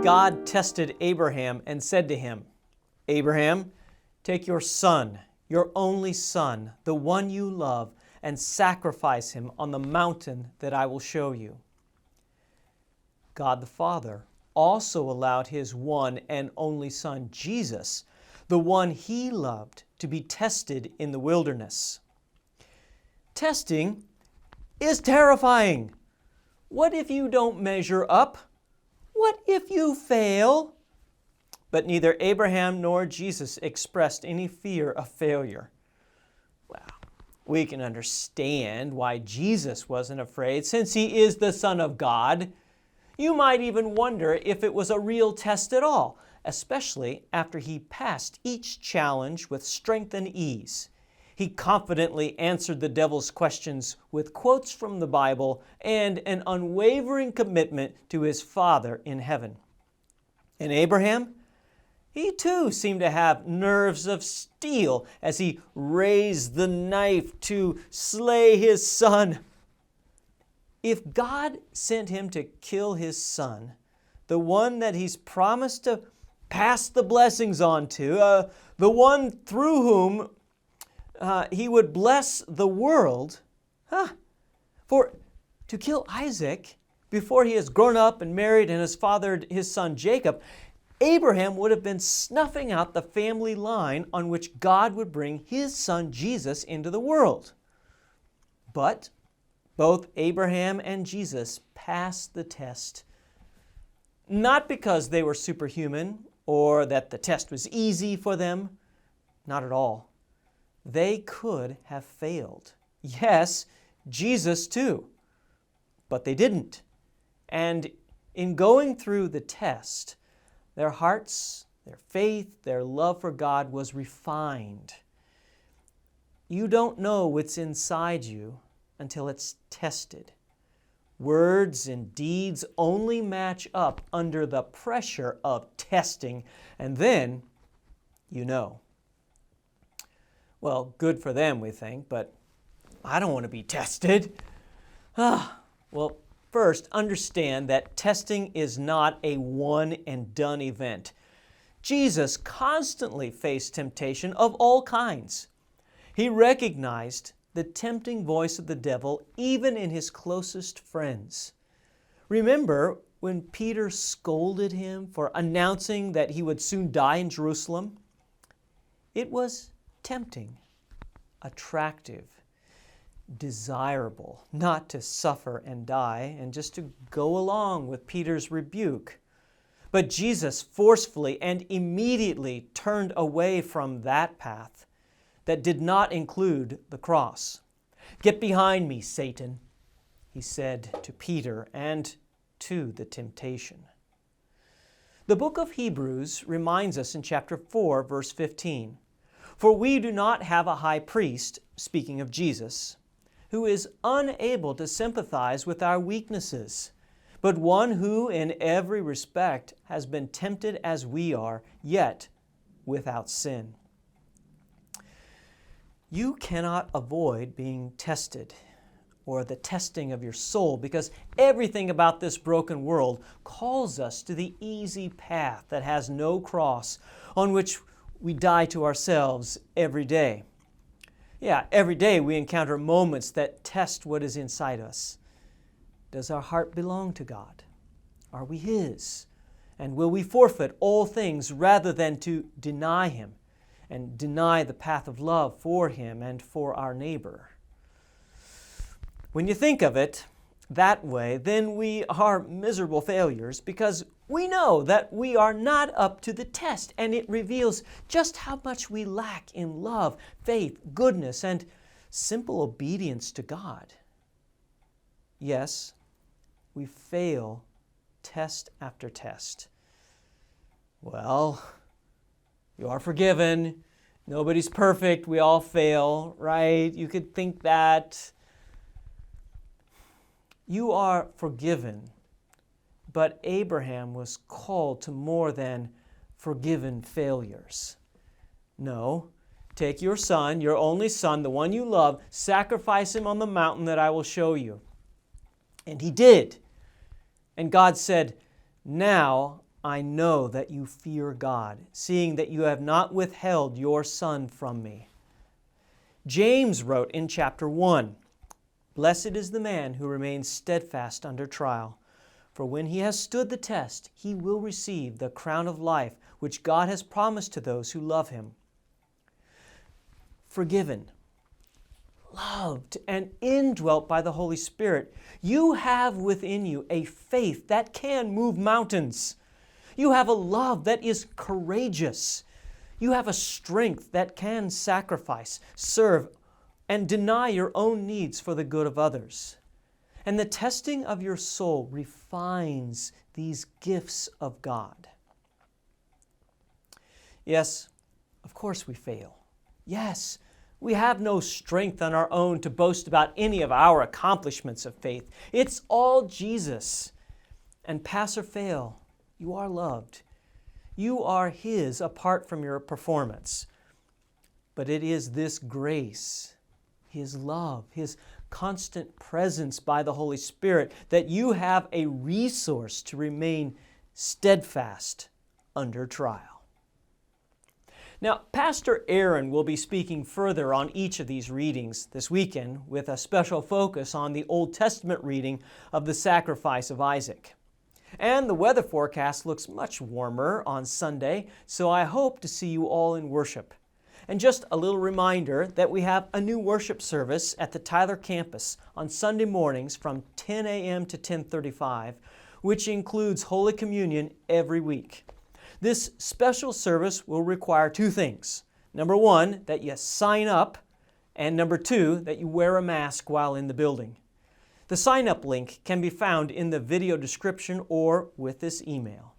God tested Abraham and said to him, "Abraham, take your son, your only son, the one you love, and sacrifice him on the mountain that I will show you." God the Father also allowed his one and only son, Jesus, the one he loved, to be tested in the wilderness. Testing is terrifying. What if you don't measure up? What if you fail? But neither Abraham nor Jesus expressed any fear of failure. Well, we can understand why Jesus wasn't afraid, since he is the Son of God. You might even wonder if it was a real test at all, especially after he passed each challenge with strength and ease. He confidently answered the devil's questions with quotes from the Bible and an unwavering commitment to his Father in heaven. And Abraham? He too seemed to have nerves of steel as he raised the knife to slay his son. If God sent him to kill his son, the one that he's promised to pass the blessings on to, the one through whom he would bless the world, for to kill Isaac before he has grown up and married and has fathered his son Jacob, Abraham would have been snuffing out the family line on which God would bring his son Jesus into the world. But both Abraham and Jesus passed the test, not because they were superhuman or that the test was easy for them. Not at all. They could have failed. Yes, Jesus too. But they didn't. And in going through the test, their hearts, their faith, their love for God was refined. You don't know what's inside you until it's tested. Words and deeds only match up under the pressure of testing, and then you know. Well, good for them, we think, but I don't want to be tested. Well, first, understand that testing is not a one-and-done event. Jesus constantly faced temptation of all kinds. He recognized the tempting voice of the devil even in his closest friends. Remember when Peter scolded him for announcing that he would soon die in Jerusalem? It was tempting, attractive, desirable not to suffer and die and just to go along with Peter's rebuke. But Jesus forcefully and immediately turned away from that path that did not include the cross. "Get behind me, Satan," he said to Peter and to the temptation. The book of Hebrews reminds us in chapter 4, verse 15, "For we do not have a high priest," speaking of Jesus, "who is unable to sympathize with our weaknesses, but one who in every respect has been tempted as we are, yet without sin." You cannot avoid being tested or the testing of your soul because everything about this broken world calls us to the easy path that has no cross, on which we die to ourselves every day. Yeah, every day we encounter moments that test what is inside us. Does our heart belong to God? Are we His? And will we forfeit all things rather than to deny Him and deny the path of love for Him and for our neighbor? When you think of it that way, then we are miserable failures because we know that we are not up to the test, and it reveals just how much we lack in love, faith, goodness, and simple obedience to God. Yes, we fail test after test. Well, you are forgiven. Nobody's perfect. We all fail, right? You could think that. You are forgiven, but Abraham was called to more than forgiven failures. No, take your son, your only son, the one you love, sacrifice him on the mountain that I will show you. And he did. And God said, "Now I know that you fear God, seeing that you have not withheld your Son from me. James wrote in chapter 1, Blessed is the man who remains steadfast under trial, for when he has stood the test, he will receive the crown of life which God has promised to those who love him. Forgiven, loved, and indwelt by the Holy Spirit, you have within you a faith that can move mountains. You have a love that is courageous. You have a strength that can sacrifice, serve, and deny your own needs for the good of others. And the testing of your soul refines these gifts of God. Yes, of course we fail. Yes, we have no strength on our own to boast about any of our accomplishments of faith. It's all Jesus. And pass or fail, you are loved. You are His apart from your performance. But it is this grace, His love, His constant presence by the Holy Spirit that you have a resource to remain steadfast under trial. Now, Pastor Aaron will be speaking further on each of these readings this weekend with a special focus on the Old Testament reading of the sacrifice of Isaac. And the weather forecast looks much warmer on Sunday, so I hope to see you all in worship. And just a little reminder that we have a new worship service at the Tyler campus on Sunday mornings from 10 a.m. to 10:35, which includes Holy Communion every week. This special service will require two things. Number one, that you sign up, and number two, that you wear a mask while in the building. The sign-up link can be found in the video description or with this email.